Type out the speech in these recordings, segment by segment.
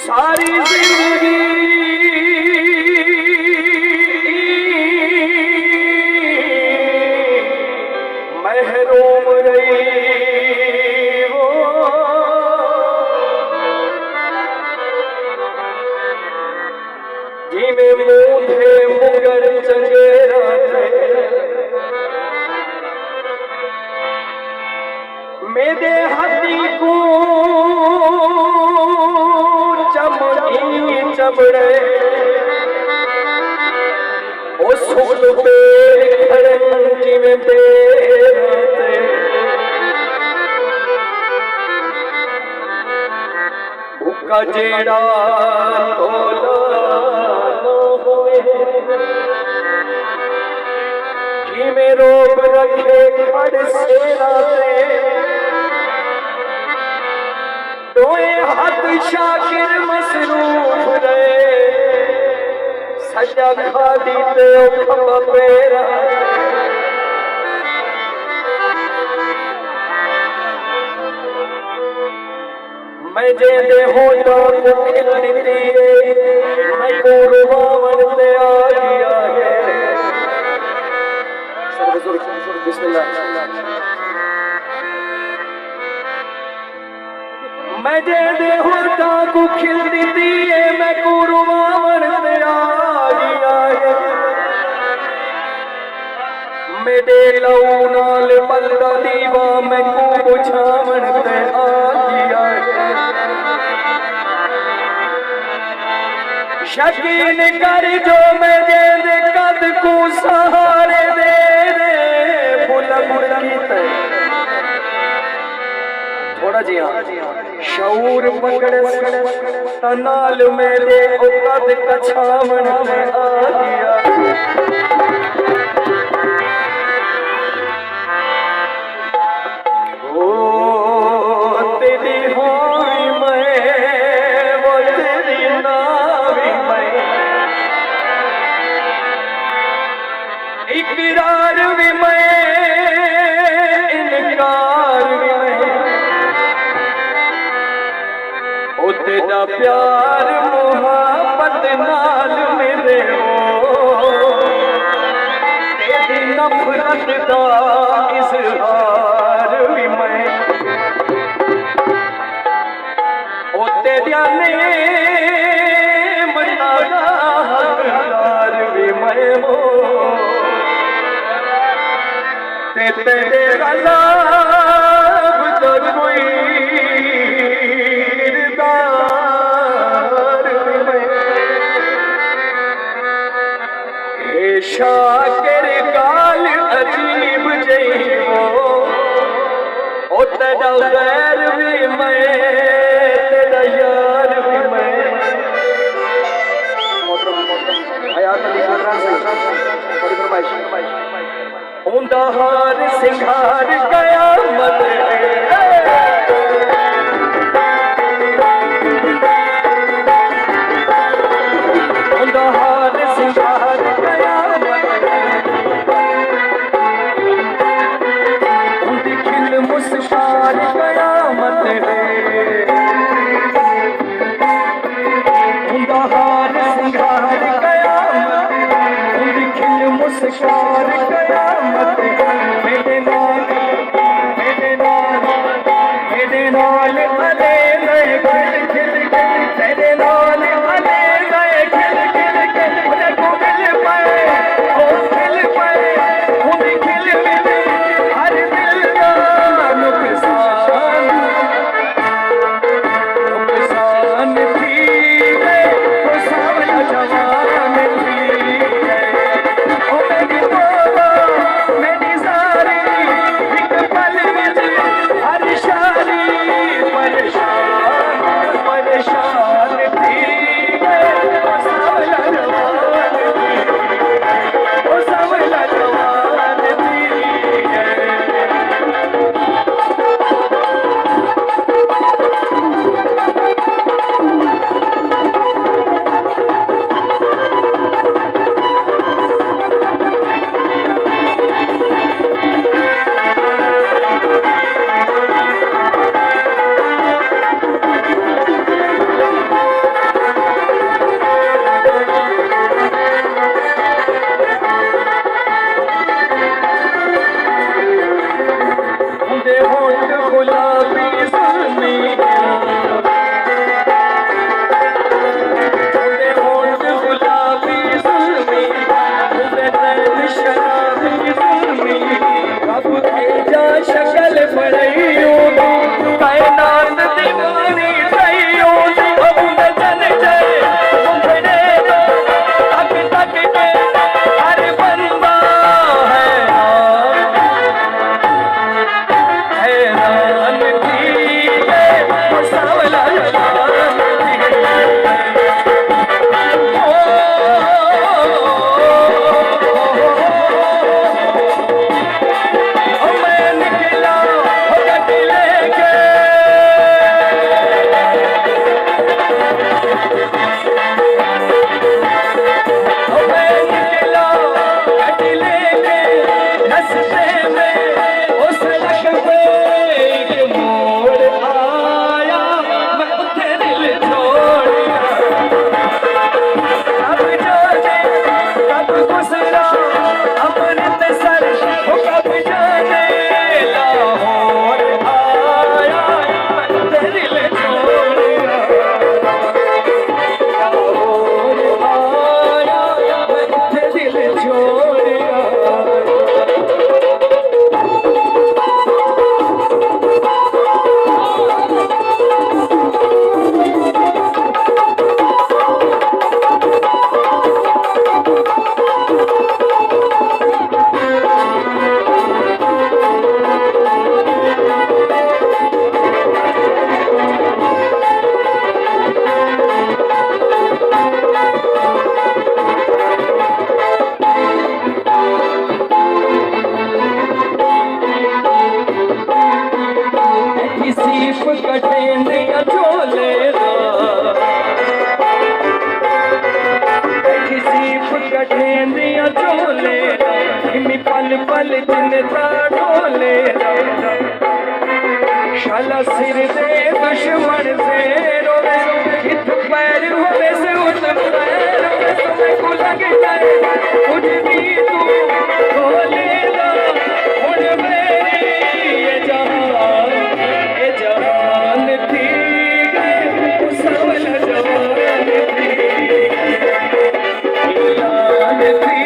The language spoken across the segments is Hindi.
सारी जिंदगी महरूम रही वो, जिमें मूंधे मुगर चंगेरा मेरे हाथी को चमड़ी चमड़े ओ सुख पेड़ खड़े में पेरते भूखा जेड़ा तोला होए कि में रोग रखे खड़ सेरा दोए हाथ शाकिर मसरूफ रहे सजा खादी ते खम पेरा मैं जे दे होता को खिल दी मैं को रुवावन ते आ गया है सर्वजुर बिस्मिल्लाह मैं जे दे होता को खिल दी है मैं को रुवावन ते आ गया है मेरे लऊ नाल बंदा दीवा मैं को बुझावन ते आ गया है शकीन कर जो मैं जे दे कद को सहारे दे रे बुलंद कीते थोड़ा जी हाँ शऊर पकड़ तनाल मेरे कद कछावन में आ गया ओ तेरी होई मैं वो तेरी नावी मैं इकरार भी मैं इनकार भी मैं ओ तेरा प्यार मोहब्बत नाल मेरे हो तेरी नफरत का इजहार भी मैं ओ तेरा नेमत का हकदार भी मैं हो तेरे गज़ब तो कोई शाकिर गाल अजीब जई वो ओ तेरा गैर भी मैं तेरा यार भी मैं हयात अली कुरान से बड़ी फरमाइश उंदा हार सिंगार कयामत उंदा हार सिंगार मुस्कान कयामत है उंदा हार सिंगार कयामत उंदी खिल मुस्कान कयामत मेरे नाल कठेंदिया झोले सीप कठेंदिया झोले हिमी पल पल जिनता ढोले शाला सिर दे दुश्मन से रोवे इत पैर होवे से उत पैर होवे समय को लग जाए कुछ भी तू ढोले उड़ मेरी ये जहान थी सबल जवान थी जान थी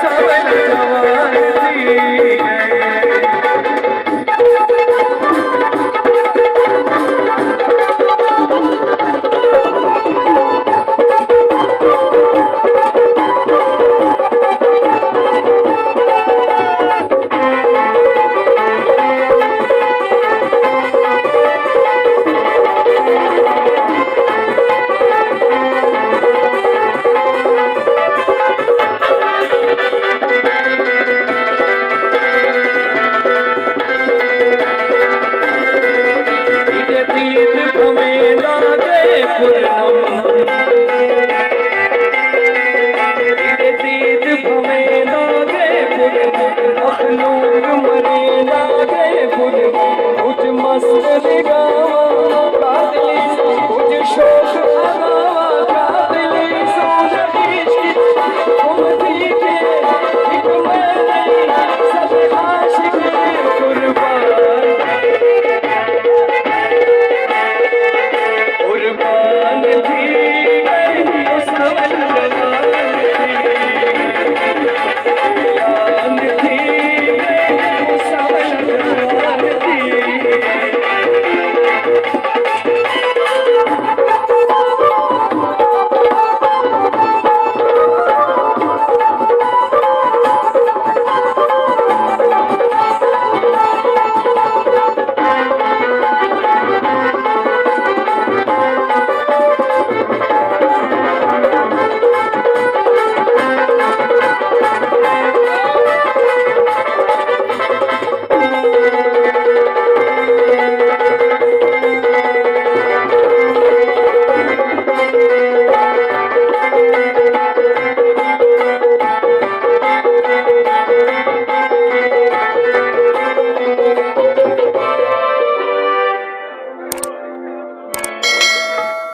सबल जवान थी